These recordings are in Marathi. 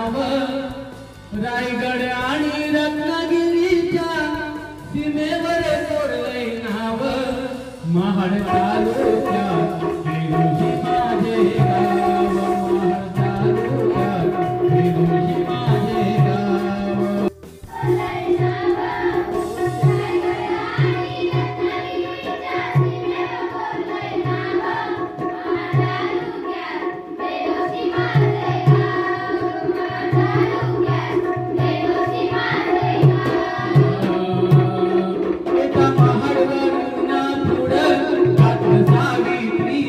नाव रायगड आणि रत्नागिरीच्या सीमेवर कोरलंय नाव महाड तालुक्यात वेरूळी माझे गाव महाड तालुक्यात वेरूळी माझे गाव एका महाडवरून पुढं सावित्री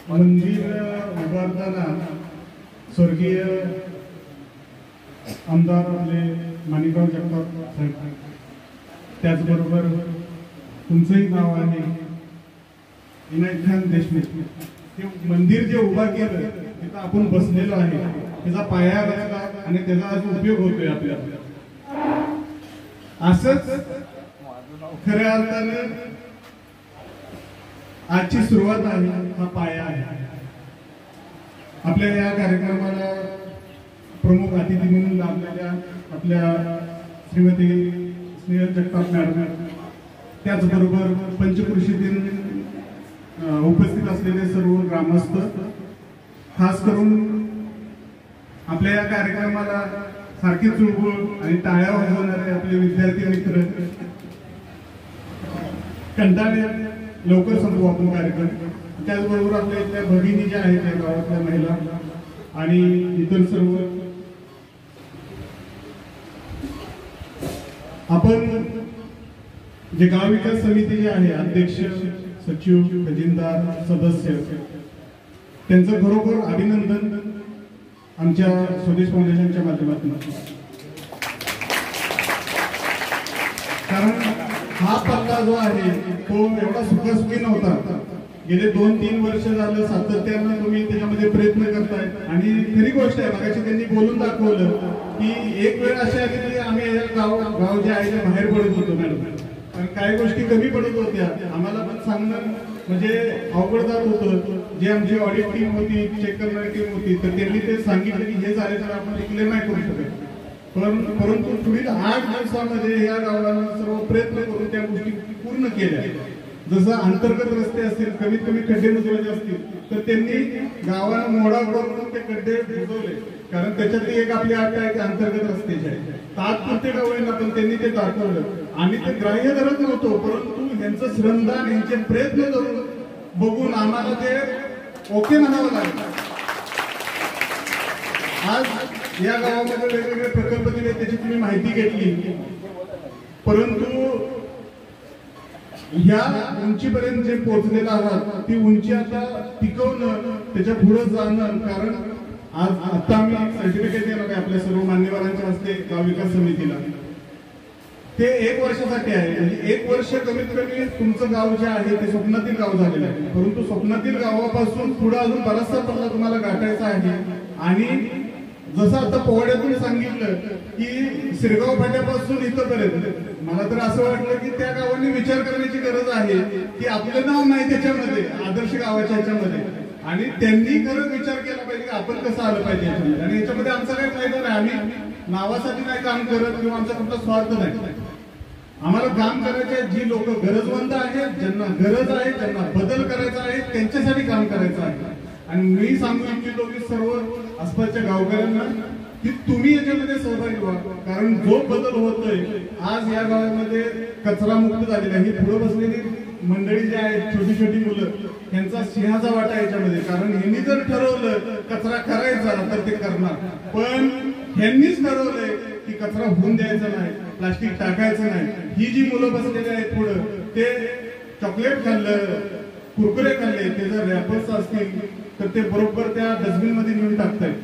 मंदिर उभारताना स्वर्गीय आमदार आपले माणिकराव जगताप साहेब, त्याचबरोबर तुमचंही नाव आहे इनायत खान देशमुख, हे मंदिर जे उभा केलं तिथं आपण बसलेलो आहे, त्याचा पाया रचला आणि त्याचा आज उपयोग होतोय आपल्याला. असंच खऱ्या अर्थानं आजची सुरुवात आहे, हा पाया आहे. आपल्या या कार्यक्रमाला प्रमुख अतिथी म्हणून लाभलेल्या आपल्या श्रीमती स्नेहल जगताप मॅडम, त्याचबरोबर पंचकृषीतील उपस्थित असलेले सर्व ग्रामस्थ, खास करून आपल्या या कार्यक्रमाला सारखी चुळबुळ आणि टाळ्या वाजवणारे आपले विद्यार्थी मित्र, कंटाळे लवकर संपवू आपण कार्यक्रम. त्याचबरोबर आपल्या इथल्या भगिनी ज्या आहेत, त्या गावातल्या महिला आणि इतर सर्व, आपण जे गाव विकास समिती जे आहे, अध्यक्ष, सचिव, खजिनदार, सदस्य, त्यांचं खरोखर अभिनंदन आमच्या स्वदेश फाउंडेशनच्या माध्यमातून. कारण हा पल्ला जो आहे तो एवढा सुखसुखी नव्हता. गेले 2-3 वर्ष झालं सातत्यानं तुम्ही त्याच्यामध्ये प्रयत्न करताय. आणि खरी गोष्ट आहे, मगाशी त्यांनी बोलून दाखवलं की एक वेळ अशी आली की आम्ही गाव जे आहे ते बाहेर पडत होतो मॅडम, कारण काही गोष्टी कमी पडत होत्या. आम्हाला पण सांगणं म्हणजे अवघड जात होतं. जे आमची ऑडिट टीम होती, चेक करणारी टीम होती, तर त्यांनी ते सांगितलं की हे झाले तर आपण क्लेम नाही करू शकत. परंतु पुढील 8 दिवसामध्ये या गावाला सर्व प्रयत्न करून त्या गोष्टी पूर्ण केल्या. जसं अंतर्गत रस्ते असतील, कमीत कमी खड्डे बुजवायचे असतील, तर त्यांनी गावाला मोडा करून ते खड्डे बुजवले. कारण त्याच्यातली एक आपली अट आहे की अंतर्गत रस्त्याची आहे, तात्पुरते का होईना पण त्यांनी ते दाखवलं. आणि ते ग्राह्य धरत नव्हतो, परंतु यांचं श्रमदान, यांचे प्रयत्न करून बघून आम्हाला ते ओके म्हणावं लागलं. आज या गावामध्ये वेगवेगळे प्रकल्प दिले, त्याची तुम्ही माहिती घेतली. परंतु ह्या उंचीपर्यंत जे पोहोचलेला आहात, ती उंची आता टिकवणं, त्याच्या पुढे जाणं. कारण आज आता आम्ही सर्टिफिकेट देणार आहे आपल्या सर्व मान्यवरांच्या हस्ते गाव विकास समितीला. ते 1 वर्षासाठी आहे. म्हणजे 1 वर्ष कमीत कमी तुमचं गाव जे आहे ते स्वप्नातील गाव झालेलं आहे. परंतु स्वप्नातील गावापासून पुढे अजून बराचसा पल्ला तुम्हाला गाठायचा आहे. आणि जसं आता पोवाड्यातून सांगितलं की सिरगाव फाट्यापासून इथपर्यंत, मला तर असं वाटलं की त्या गावांनी विचार करण्याची गरज आहे की आपलं नाव नाही त्याच्यामध्ये, आदर्श गावाच्या ह्याच्यामध्ये. आणि त्यांनी खरंच विचार केला पाहिजे की आपण कसं आलं पाहिजे याच्यामध्ये. आणि याच्यामध्ये आमचा काही फायदा नाही, आम्ही नावासाठी नाही काम करत किंवा आमचा कुठला स्वार्थ नाही. आम्हाला काम करायचे जी लोक गरजवंत आहेत, ज्यांना गरज आहे, ज्यांना बदल करायचा आहे, त्यांच्यासाठी काम करायचं आहे. आणि मी सांगू इच्छितो की सर्व आसपासच्या गावकऱ्यांना की तुम्ही याच्यामध्ये सहभागी व्हा. कारण जो बदल होतोय आज या गावामध्ये कचरा मुक्त झालेला आहे. ही पुढे बसलेली मंडळी जी आहेत, छोटी छोटी मुलं, यांचा सिंहाचा वाटा याच्यामध्ये. कारण यांनी जर ठरवलं कचरा करायचा तर ते करणार, पण यांनीच ठरवलंय की कचरा होऊन द्यायचा नाही, प्लास्टिक टाकायचं नाही. ही जी मुलं बसलेली आहेत पुढे, ते चॉकलेट खाल्लं, कुरकुरे खाल्ले, ते जर रॅपर्स असतील तर ते बरोबर त्या डस्टबिन मध्ये नेऊन टाकतायत.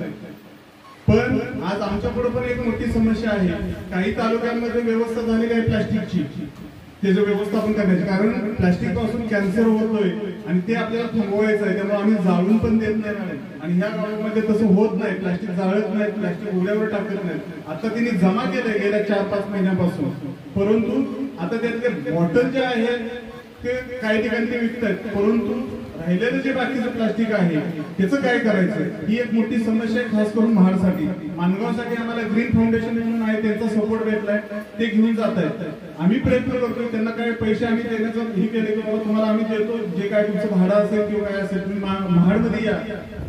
पण आज आमच्या पुढे पण एक मोठी समस्या आहे. काही तालुक्यांमध्ये व्यवस्था झालेली आहे प्लास्टिकची, त्याचं व्यवस्थापन करण्याची. कारण प्लास्टिक पासून कॅन्सर होतोय आणि ते आपल्याला थांबवायचं आहे. त्यामुळे आम्ही जाळून पण देत नाही. आणि ह्या गावामध्ये तसं होत नाही, प्लास्टिक जाळत नाही, प्लास्टिक उड्यावर टाकत नाही. आता त्यांनी जमा केलंय गेल्या 4-5 महिन्यापासून. परंतु आता त्यातले बॉटल जे आहेत ते काही ठिकाणी ते विकतात, परंतु राहिलेलं जे बाकीचं प्लास्टिक आहे त्याचं काय करायचं, ही एक मोठी समस्या आहे. खास करून महाडसाठी, मानगावसाठी आम्हाला ग्रीन फाउंडेशन म्हणून आहे, त्यांचा सपोर्ट भेटलाय, ते घेऊन जात आहेत. आम्ही प्रयत्न करतोय, त्यांना काय पैसे आम्ही देण्याचं हे केले की बाबा तुम्हाला आम्ही देतो, जे काय तुमचं भाडं असेल किंवा काय असेल तुम्ही महाडमध्ये या,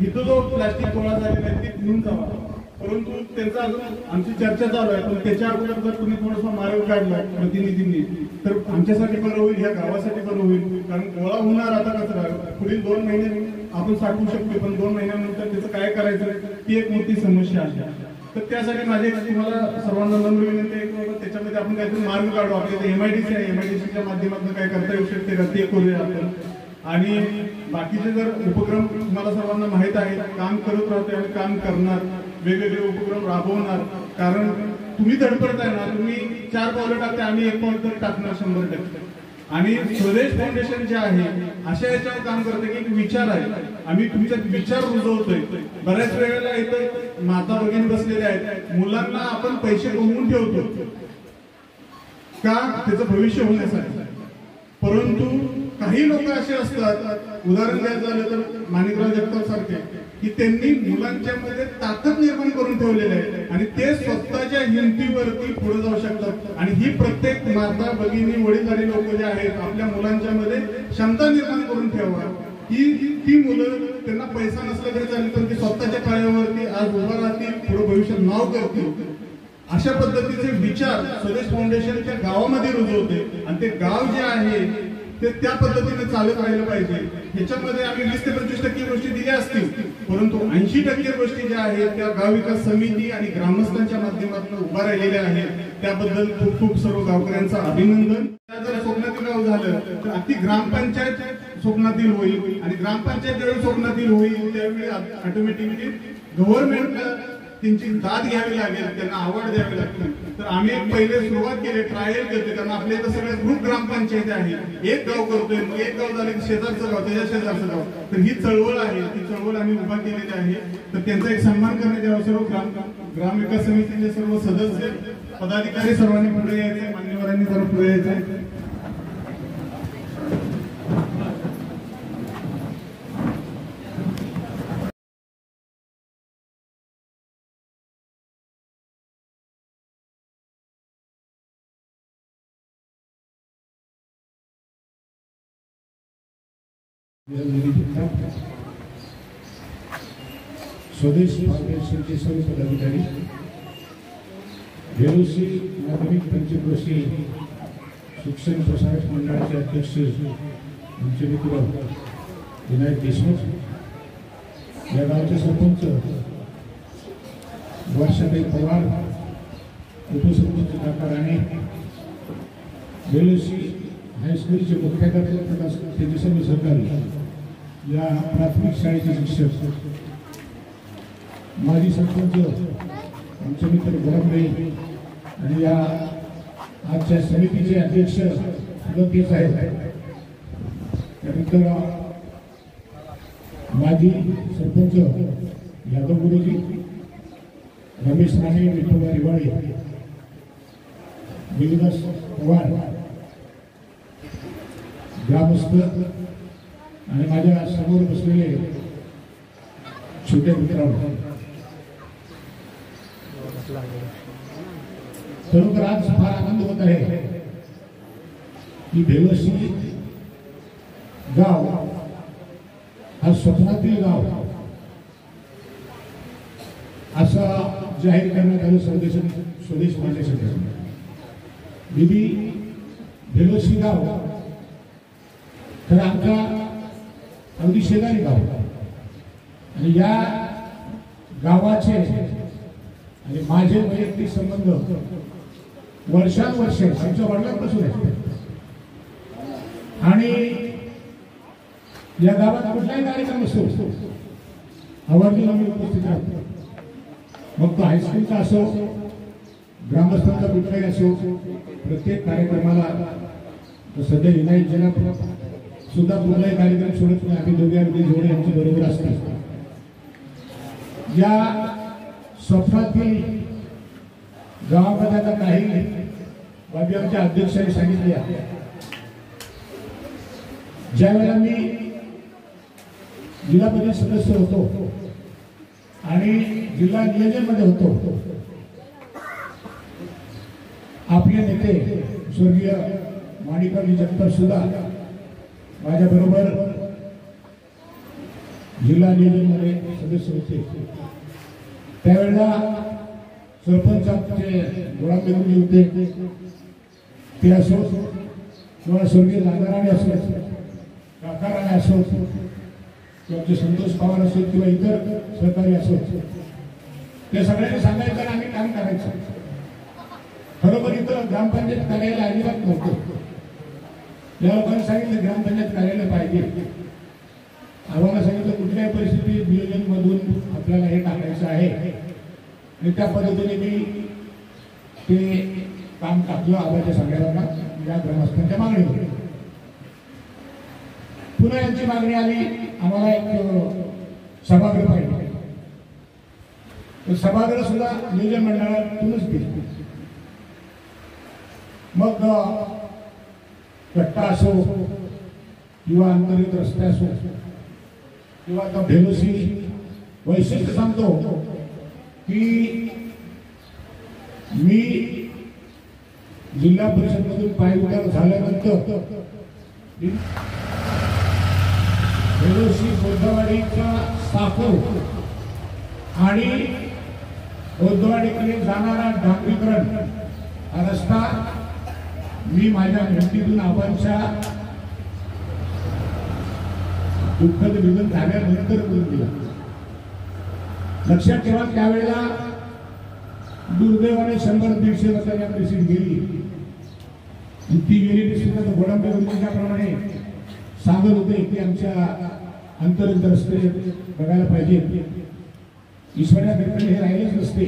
इथं जो प्लास्टिक गोळा झालेला आहे ते घेऊन जावा. परंतु त्यांचा अजून आमची चर्चा चालू आहे. पण त्याच्या अगोदर जर तुम्ही थोडासा मार्ग काढला प्रतिनिधींनी तर आमच्यासाठी बरं होईल, ह्या गावासाठी बरं होईल. कारण गोळा होणार आता कचरा पुढील 2 महिने आपण साठवू शकतो, पण 2 महिन्यानंतर त्याचं काय करायचं ती एक मोठी समस्या आहे. तर त्यासाठी माझे तुम्हाला सर्वांना नम्र विनंती आहे की त्याच्यामध्ये आपण काहीतरी मार्ग काढू. आपल्याला MIDC आहे, MIDCच्या माध्यमातून काय करता येऊ शकते का ते करूया आपण. आणि बाकीचे जर उपक्रम तुम्हाला सर्वांना माहीत आहे, काम करत राहते आणि काम करणार, वेगवेगळे उपक्रम राबवणार. कारण तुम्ही धडपडताय ना, तुम्ही 4 पावलं टाकते, आम्ही 1 पाऊल तर टाकणार 100%. आणि स्वदेश फाउंडेशन जे आहे अशा याच्यावर काम करते की एक विचार आहे, आम्ही तुमच्यात विचार रुजवतोय. बऱ्याच वेळेला इथं माता भगिनी बसलेल्या आहेत, मुलांना आपण पैसे कमवून ठेवतो का त्याचं भविष्य होण्यासाठी. परंतु काही लोक असे असतात, उदाहरण द्यायचं झालं तर माणिकराव जगताप सारखे, की त्यांनी मुलांच्या मध्ये ताकद निर्माण करून ठेवलेले आहे आणि ते स्वतःच्या हिमतीवरती पुढे जाऊ शकतात. आणि ही प्रत्येक माता भगिनी वडीलधारी लोक जे आहेत आपल्या मुलांच्या मध्ये क्षमता निर्माण करून ठेवा, की ती मुलं त्यांना पैसा नसला तरी चालेल पण ती स्वतःच्या पायावरती आज उभा राहतील, पुढे भविष्यात नाव करतील. अशा पद्धतीचे विचार स्वदेश फाउंडेशनच्या गावामध्ये रुजवते आणि ते गाव जे आहे ते त्या पद्धतीने चालत राहिलं पाहिजे. ह्याच्यामध्ये आम्ही 20 ते 25% गोष्टी दिल्या असतील, परंतु 80% गोष्टी ज्या आहेत त्या गाव विकास समिती आणि ग्रामस्थांच्या माध्यमातून उभा राहिलेल्या आहेत. त्याबद्दल खूप खूप सर्व गावकऱ्यांचं अभिनंदन. जर स्वप्नातील गाव झालं तर अगदी ग्रामपंचायत स्वप्नातील होईल आणि ग्रामपंचायत ज्यावेळी स्वप्नातील होईल त्यावेळी ऑटोमॅटिकली गव्हर्नमेंटला त्यांची दाद घ्यावी लागेल, त्यांना आवड द्यावी लागेल. तर आम्ही पहिले सुरुवात केली, ट्रायल करतोय, कारण आपल्या इथं सगळ्या ग्रुप ग्रामपंचायती आहे. एक गाव करतोय, मग एक गाव झालं की शेजारचं गाव, त्याच्या शेजारचं गाव. तर ही चळवळ आहे, ती चळवळ आम्ही उभा केलेली आहे. तर त्यांचा एक सन्मान करण्यात यावा. सर्व ग्रामविकास समितीचे सर्व सदस्य पदाधिकारी सर्वांनी पुढे यायचे, मान्यवरांनी जरा पुढे यायचे. स्वदेश फाउंडेशनचे सर्व पदाधिकारी, वेलुसी माध्यमिक पंचक्रोशी शिक्षण प्रसारक मंडळाचे अध्यक्ष आमचे मित्र विनायक देशमुख, या गावचे सरपंच वर्षाताई पवार, उपसरपंच काका राणे, वेलुसी हायस्कूलचे मुख्याध्यापक प्रकाश तेजस्वी सहकारी, या प्राथमिक शाळेचे शिक्षक, माजी सरपंच आमचे मित्र गोरंबे आणि या आजच्या समितीचे अध्यक्ष तेच आहेत. त्यानंतर माजी सरपंच यादव गुरुजी, रमेश राणे, विठोबा रिवाळे, विलास पवार, ग्रामस्थ आणि माझ्या समोर बसलेले छोटे मित्रांनो, खरोखर आज फार आनंद होत आहे की भेवसी गाव हा स्वप्नातील गाव असं जाहीर करण्यात आलं स्वदेश फाउंडेशन. दीदी भेवसी गाव तर आमचा अगदी शेजारी गाव आणि या गावाचे आणि माझे वैयक्तिक संबंध वर्षानुवर्षे आमच्या वडिलांपासून आहेत. आणि या गावात कुठलाही कार्यक्रम असतो आवर्जून आम्ही उपस्थित राहतो. मग तो हायस्कूलचा असो, ग्रामस्थांचा कुठलाही असो, प्रत्येक कार्यक्रमाला सध्या विनायक जना सुद्धा कुठलाही कार्यक्रम सोडत नाही. आम्ही दोघे अगदी जोडे आमच्या बरोबर असतात. या स्वप्नातील गावामध्ये आता काही बाबी आमच्या अध्यक्षांनी सांगितल्या. ज्यावेळेला मी जिल्हा परिषद सदस्य होतो आणि जिल्हा नियोजन मध्ये होतो, आपले नेते स्वर्गीय माणिकराव जगताप सुद्धा माझ्या बरोबर जिल्हा नियोजन मध्ये सदस्य होते. त्यावेळेला सरपंच आमचे गोळाबेगुजी होते, ते असो किंवा स्वर्गीय दादाराणे असो, काकाराणे असो, किंवा संतोष पवार असो किंवा इतर सहकारी असो, ते सगळ्यांनी सांगायचं आम्ही काम करायचं. खरोखर इथं ग्रामपंचायत करायला अजिबात नव्हतं. या लोकांनी सांगितलं ग्रामपंचायत कार्यालय पाहिजे. आम्हाला सांगितलं कुठल्याही परिस्थितीत नियोजनमधून आपल्याला हे टाकायचं आहे आणि त्या पद्धतीने मी ते काम टाकलं. आबाच्या सगळ्यांना या ग्रामस्थांच्या मागणीवर पुन्हा यांची मागणी आली, आम्हाला एक सभागृह पाहिजे. तर सभागृह सुद्धा नियोजन मंडळातूनच दिलं. मग कट्टा असो किंवा अंतर्गत रस्ते असो किंवा आता भेलोसी वैशिष्ट्य सांगतो की मी जिल्हा परिषदमधून पायउतार झाल्यानंतर भेलोसी बौद्धवाडीचा साखर आणि बौद्धवाडीकडे जाणारा डांबरीकरण हा रस्ता मी माझ्या भेटीतून आबांच्या दुःखद निधन झाल्यानंतर करून दिला. लक्षात ठेवा, त्यावेळेला दुर्दैवाने 100-150 मतांनी आपली सीट गेली. ती गेलेली सीट आता गोडांबे प्रमाणे सांगत होते की आमच्या अंतर्गत रस्ते बघायला पाहिजे. ईश्वरा गडकरी हे राहिलेच नसते,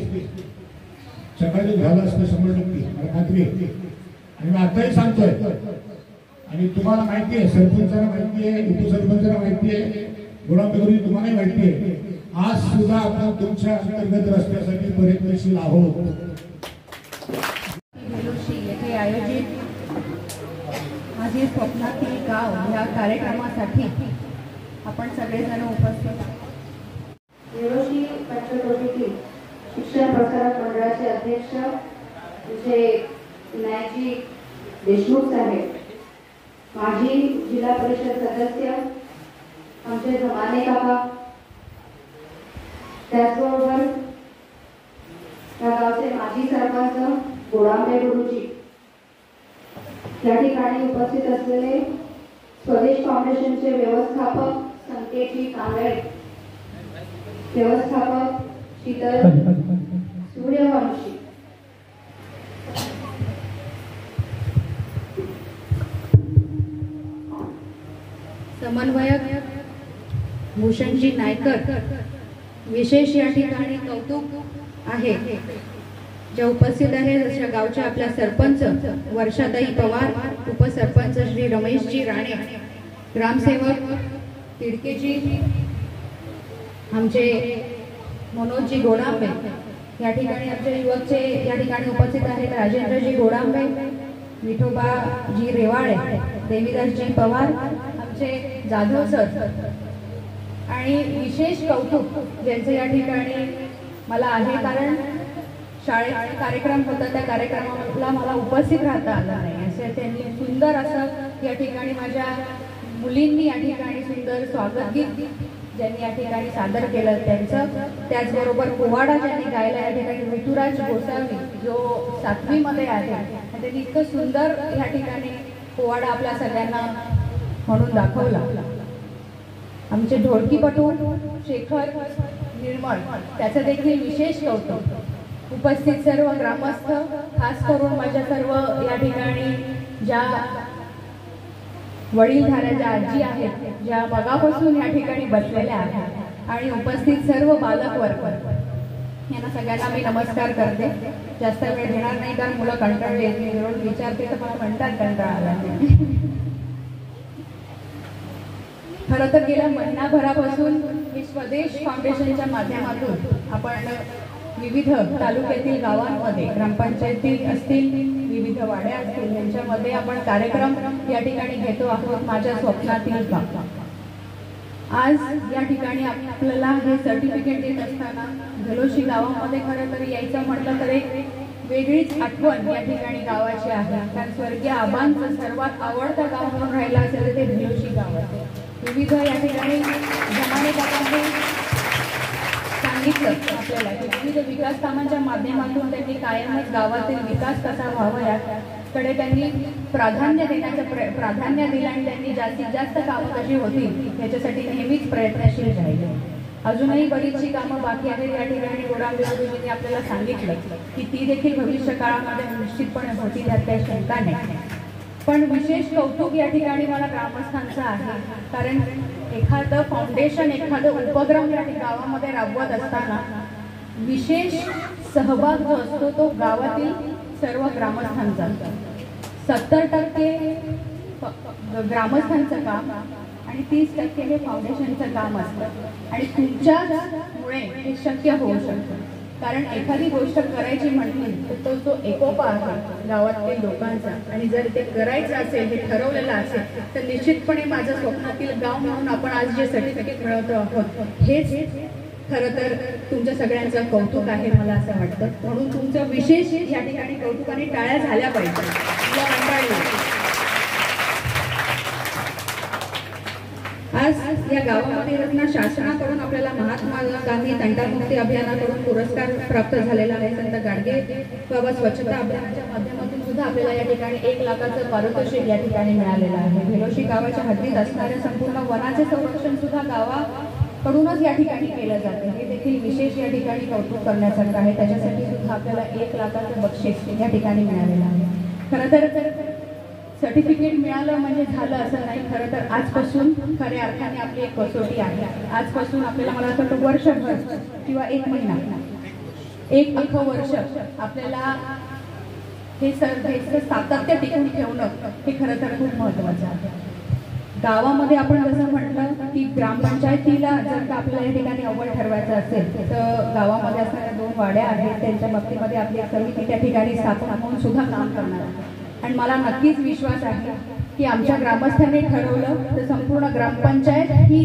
सकाळी झालं असतं 100%, मला खात्री आहे. आणि मी आताही सांगतोय आणि तुम्हाला माहिती आहे, सरपंचाला माहिती आहे, उपसरपंचाला माहिती आहे, गोडांबेगुरी तुम्हालाही माहिती आहे. आज सुद्धा आपण तुमच्या अंतर्गत रस्त्यासाठी प्रयत्नशील आहोत. भेलोशी येथे आयोजित माझे स्वप्नातील गाव या कार्यक्रमासाठी आपण सगळेजण उपस्थित आहोत. भेलोशी पंचक्रोशीतील शिक्षण प्रसारक मंडळाचे अध्यक्ष विजय विनायकजी देशमुख साहेब, माजी जिल्हा परिषद सदस्य आमचे जमाने काका, त्याचबरोबर या गावचे माजी सरपंच गोडांबे गुरुजी, या ठिकाणी उपस्थित असलेले स्वदेश फाउंडेशनचे व्यवस्थापक संकेतजी कांबळे, व्यवस्थापक शीतल सूर्यवंशी, समन्वयक भूषणजी नायकर, विशेष या ठिकाणी कौतुक आहे ज्या उपस्थित आहेत अशा गावच्या आपल्या सरपंच वर्षाताई पवार, उपसरपंच श्री रमेशजी राणे, ग्रामसेवक तिडकेजी, आमचे मनोजजी गोडांबे, या ठिकाणी आमचे युवकचे या ठिकाणी उपस्थित आहेत राजेंद्रजी गोडांबे, विठोबाजी रेवाळे, देवीदासजी पवार, आमचे जाधव सर. आणि विशेष कौतुक ज्यांचं या ठिकाणी मला आहे, कारण शाळेत कार्यक्रम होता, त्या कार्यक्रमाला मला उपस्थित राहता आलं नाही. असे त्यांनी सुंदर असं या ठिकाणी माझ्या मुलींनी या ठिकाणी सुंदर स्वागत गीत ज्यांनी या ठिकाणी सादर केलं त्यांचं, त्याचबरोबर पोवाडा ज्यांनी गायला या ठिकाणी ऋतुराज गोसावी जो 7वी मध्ये आहे, त्यांनी इतकं सुंदर या ठिकाणी पोवाडा आपल्या सगळ्यांना म्हणून दाखवला. आमचे ढोलकीपटू शेखर निर्मळ, त्याचं देखील विशेष कौतुक. उपस्थित सर्व ग्रामस्थ, खास करून माझ्या सर्व या ठिकाणी ज्या वडीलधाऱ्या ज्या आजी आहेत, ज्या मगापासून या ठिकाणी बसलेल्या आहेत, आणि उपस्थित सर्व बालक वर्ग, यांना सगळ्यांना मी नमस्कार करते. जास्त वेळ घेणार नाही कारण मुलं कंटाळले, रोज विचारते तर मला म्हणतात कंटाळा. खरं तर गेल्या महिनाभरापासून मी स्वदेश फाउंडेशनच्या माध्यमातून आपण विविध तालुक्यातील गावांमध्ये, ग्रामपंचायती असतील, विविध वाड्या असतील, यांच्यामध्ये आपण कार्यक्रम या ठिकाणी घेतो आहोत. माझ्या स्वप्नातील गाव. आज या ठिकाणी आपल्याला हे सर्टिफिकेट देत असताना भेलोशी गावामध्ये खरं तर यायचं म्हटलं तर एक वेगळीच आठवण या ठिकाणी गावाची आहे. कारण स्वर्गीय आबांचं सर्वात आवडतं गाव म्हणून राहिलं असेल ते भेलोशी गाव आहे. विविध या ठिकाणी जमाने काकांनी सांगितलं आपल्याला की विविध विकास कामांच्या माध्यमातून त्यांनी कायमच गावातील विकास कसा व्हावा याकडे त्यांनी प्राधान्य दिलं आणि त्यांनी जास्तीत जास्त कामं कशी होतील याच्यासाठी नेहमीच प्रयत्नशील राहिले. अजूनही बरीचशी कामं बाकी आहेत. या ठिकाणी गोडांबे गुरुजींनी आपल्याला सांगितलं की ती देखील भविष्य काळामध्ये निश्चितपणे होतील, यात काही शंका नाही. पण विशेष कौतुक या ठिकाणी मला ग्रामस्थांचं आहे, कारण एखादं फाउंडेशन, एखादं उपक्रम या गावामध्ये राबवत असताना विशेष सहभाग जो असतो तो गावातील सर्व ग्रामस्थांचा. 70% ग्रामस्थांचं काम आणि 30% हे फाउंडेशनचं काम असतं आणि तुमच्यामुळे हे शक्य होऊ शकतं. कारण एखादी गोष्ट करायची म्हटली तर तो जो एकोपा आहे गावातील लोकांचा, आणि जर ते करायचं असेल, हे ठरवलेलं असेल, तर निश्चितपणे माझं स्वप्नातील गाव म्हणून आपण आज जे सर्टिफिकेट मिळवतो आहोत हेच खरं तर तुमच्या सगळ्यांचं कौतुक आहे मला असं वाटतं. म्हणून तुमचं विशेष या ठिकाणी कौतुकाने टाळ्या झाल्या पाहिजे. आज या गावामध्ये रत्ना शासनाकडून आपल्याला महात्मा गांधी तंटामुक्ती अभियानाकडून पुरस्कार प्राप्त झालेला आहे. संत गाडगे बाबा स्वच्छता अभियानाच्या माध्यमातून सुद्धा आपल्याला या ठिकाणी 1 लाखाचं पारितोषिक या ठिकाणी मिळालेलं आहे. भेलोशी गावाच्या हद्दीत असणाऱ्या संपूर्ण वनाचे संरक्षण सुद्धा गावाकडूनच या ठिकाणी केलं जाते. हे देखील विशेष या ठिकाणी कौतुक करण्यासारखं आहे. त्याच्यासाठी सुद्धा आपल्याला 1 लाखाचं बक्षीस या ठिकाणी मिळालेलं आहे. खरं तर सर्टिफिकेट मिळालं म्हणजे झालं असं नाही. खरं तर आजपासून खऱ्या अर्थाने आपली एक कसोटी आहे. आजपासून आपल्याला मला असं वाटतं वर्षभर किंवा 1 महिना, 1 अख्खं वर्ष आपल्याला हे सातत्य टिकून ठेवणं हे खरं तर खूप महत्त्वाचं आहे. गावामध्ये आपण जसं म्हटलं की ग्रामपंचायतीला जर का आपल्याला या ठिकाणी अव्वल ठरवायचं असेल तर गावामध्ये असणाऱ्या 2 वाड्या आहेत, त्यांच्या बाबतीमध्ये आपली समिती त्या ठिकाणी स्थापन म्हणून सुद्धा काम करणार आहे. आणि मला नक्कीच विश्वास आहे की आमच्या ग्रामस्थांनी ठरवलं तर संपूर्ण ग्रामपंचायत ही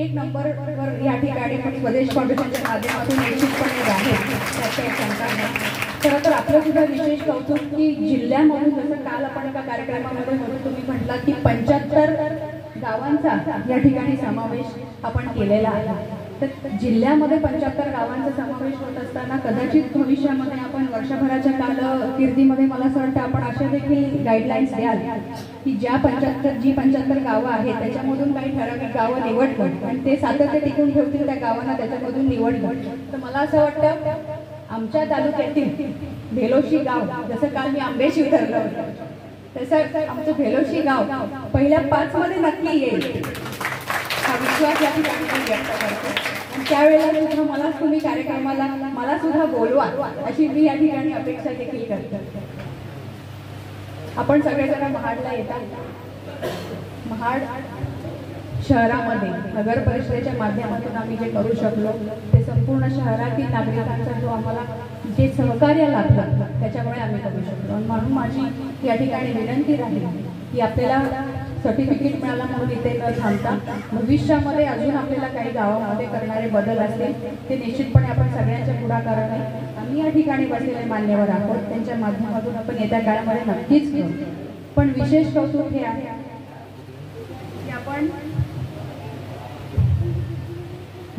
1 नंबरवर या ठिकाणी स्वदेश फाउंडेशनच्या माध्यमातून निश्चितपणे राहील, त्यात काही शंका नाही. खरं तर आपलं सुद्धा विशेष कौतुक की जिल्ह्यामधून, जसं काल आपण एका कार्यक्रमामध्ये म्हणून तुम्ही म्हटला की 75 गावांचा या ठिकाणी समावेश आपण केलेला आहे. तर जिल्ह्यामध्ये 75 गावांचा समावेश होत असताना कदाचित भविष्यामध्ये आपण वर्षभराच्या कारकिर्दीमध्ये मला असं वाटतं आपण अशा देखील गाईडलाईन्स द्याल की जी 75 गावं आहेत त्याच्यामधून काही ठराविक गावं निवडलं आणि ते सातत्य टिकून ठेवतील त्या गावांना त्याच्यामधून निवडलं. तर मला असं वाटतं आमच्या तालुक्यातील भेलोशी गाव, जसं काल मी आंबेशी ठरलं होतं तसं आमचं भेलोशी गाव पहिल्या 5 मध्ये नक्की येईल हा विश्वास या ठिकाणी मी व्यक्त करते. आणि त्यावेळेला सुद्धा मला तुम्ही कार्यक्रमाला मला सुद्धा बोलवा अशी मी या ठिकाणी अपेक्षा देखील करते. आपण सगळेजण महाडला येतात. महाड शहरामध्ये नगर परिषदेच्या माध्यमातून आम्ही जे करू शकलो ते संपूर्ण शहरातील नागरिकांचा जो आम्हाला जे सहकार्य लाभलं त्याच्यामुळे आम्ही करू शकलो. म्हणून माझी या ठिकाणी विनंती राहील की आपल्याला सर्टिफिकेट मिळाला म्हणून इथे न थांबता भविष्यामध्ये अजून आपल्याला काही गावामध्ये करणारे बदल असतील ते निश्चितपणे आपण सगळ्यांच्या पुढाकाराने आम्ही या ठिकाणी बसलेले मान्यवर आहोत त्यांच्या माध्यमातून आपण येत्या काळामध्ये नक्कीच करू. पण विशेष कौतुक हे आहे की आपण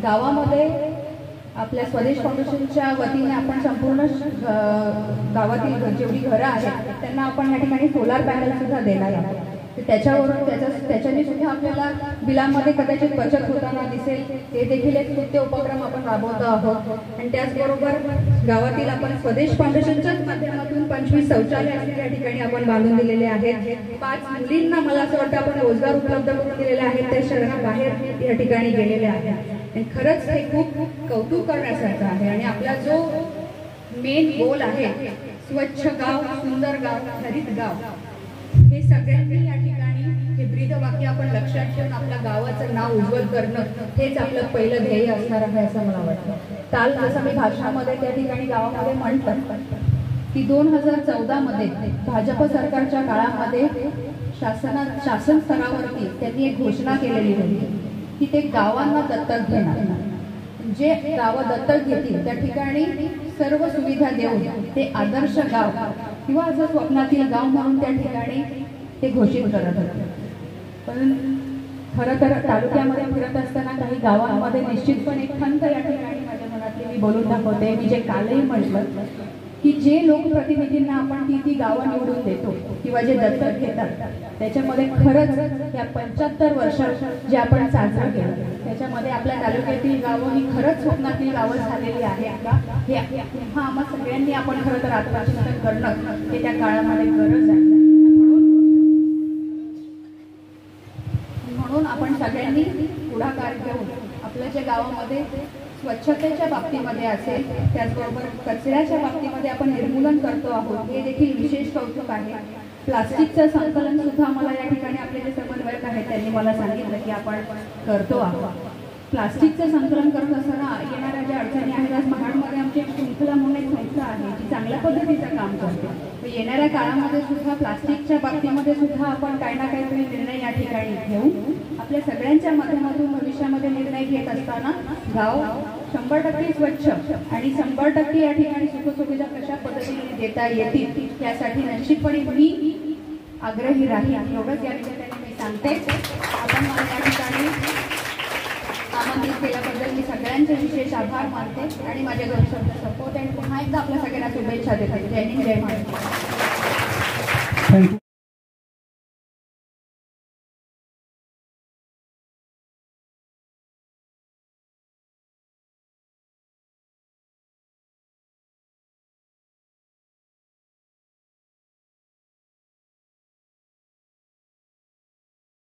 गावामध्ये आपल्या स्वदेश फाउंडेशनच्या वतीने आपण संपूर्ण गावातील जेवढी घरं आहेत त्यांना आपण या ठिकाणी सोलार पॅनल सुद्धा देणार आहोत. त्याच्याने सुद्धा आपल्याला बिलांमध्ये कदाचित बचत होताना दिसेल. ते देखील एक स्तुत्य उपक्रम आपण राबवतो आहोत. आणि त्याचबरोबर गावातील आपण स्वदेश फाउंडेशनच्याच माध्यमातून 25 शौचालय या ठिकाणी आपण बांधून दिलेले आहेत. 5 मुलींना मला असं वाटतं आपण रोजगार उपलब्ध करून दिलेले आहेत. त्या शहराबाहेर या ठिकाणी गेलेले आहेत. आणि खरंच हे खूप कौतुक करण्यासारखं आहे. आणि आपला जो मेन गोल आहे स्वच्छ गाव, सुंदर गाव, हरित गाव, हे सगळ्यांनी या ठिकाणी हे ब्रीदवाक्य आपण लक्षात ठेवून आपल्या गावाचं नाव उज्ज्वल करणं हेच आपलं पहिलं ध्येय असणार आहे असं मला वाटतं. काल जसं मी भाषणामध्ये त्या ठिकाणी गावामध्ये म्हटलं की 2014 मध्ये भाजप सरकारच्या काळामध्ये शासन स्तरावरती त्यांनी एक घोषणा केलेली होती की ते गावांना दत्तक घेणार. जे गावं दत्तक घेतील त्या ठिकाणी सर्व सुविधा देऊन ते आदर्श गाव किंवा असं स्वप्नातील गाव म्हणून त्या ठिकाणी ते घोषित करत होते. पण खरं तर तालुक्यामध्ये फिरत असताना काही गावांमध्ये निश्चितपणे एक खंत या ठिकाणी माझ्या मनातली मी बोलून दाखवते. मी जे कालही म्हटलं की जे लोकप्रतिनिधींना आपण ती गावं निवडून देतो किंवा जे दत्तक घेतात त्याच्यामध्ये खरंच या 75 वर्षात जे आपण साजरं केलं त्याच्यामध्ये आपल्या तालुक्यातील गावं ही खरंच स्वप्नातील गावं झालेली आहे का हे आम्हा सगळ्यांनी आपण खरं तर आत्मचिंतन करणं हे त्या काळामध्ये गरज आहे. म्हणून सगळ्यांनी पुढाकार घेऊन आपल्या ज्या गावामध्ये स्वच्छतेच्या बाबतीमध्ये असेल, त्याचबरोबर कचऱ्याच्या बाबतीमध्ये आपण निर्मूलन करतो आहोत, हे देखील विशेष कौतुक आहे. प्लास्टिकचं संकलन सुद्धा मला या ठिकाणी आपले जे समन्वयक आहेत त्यांनी मला सांगितलं की आपण करतो आहोत. प्लास्टिकचं संकलन करत असताना येणाऱ्या ज्या अडचणी आहेत, आज महाडमध्ये आमची एक शृंखला म्हणून एक संस्था आहे जी चांगल्या पद्धतीचं काम करते. तर येणाऱ्या काळामध्ये सुद्धा प्लास्टिकच्या बाबतीमध्ये सुद्धा आपण काही ना काहीतरी निर्णय या ठिकाणी घेऊन आपल्या सगळ्यांच्या माध्यमातून भविष्यामध्ये निर्णय घेत असताना गाव 100% स्वच्छ आणि 100% या ठिकाणी सुखसुविधा कशा पद्धतीने देता येतील यासाठी निश्चितपणे मी आग्रही राहील. एवढंच या ठिकाणी मी सांगते. आपण मला या ठिकाणी आमंत्रित केल्याबद्दल मी सगळ्यांचे विशेष आभार मानते आणि माझे 2 शब्द संपवते आणि पुन्हा एकदा आपल्या सगळ्यांना शुभेच्छा देते. जय हिंद, जय महाराष्ट्र. थँक्यू.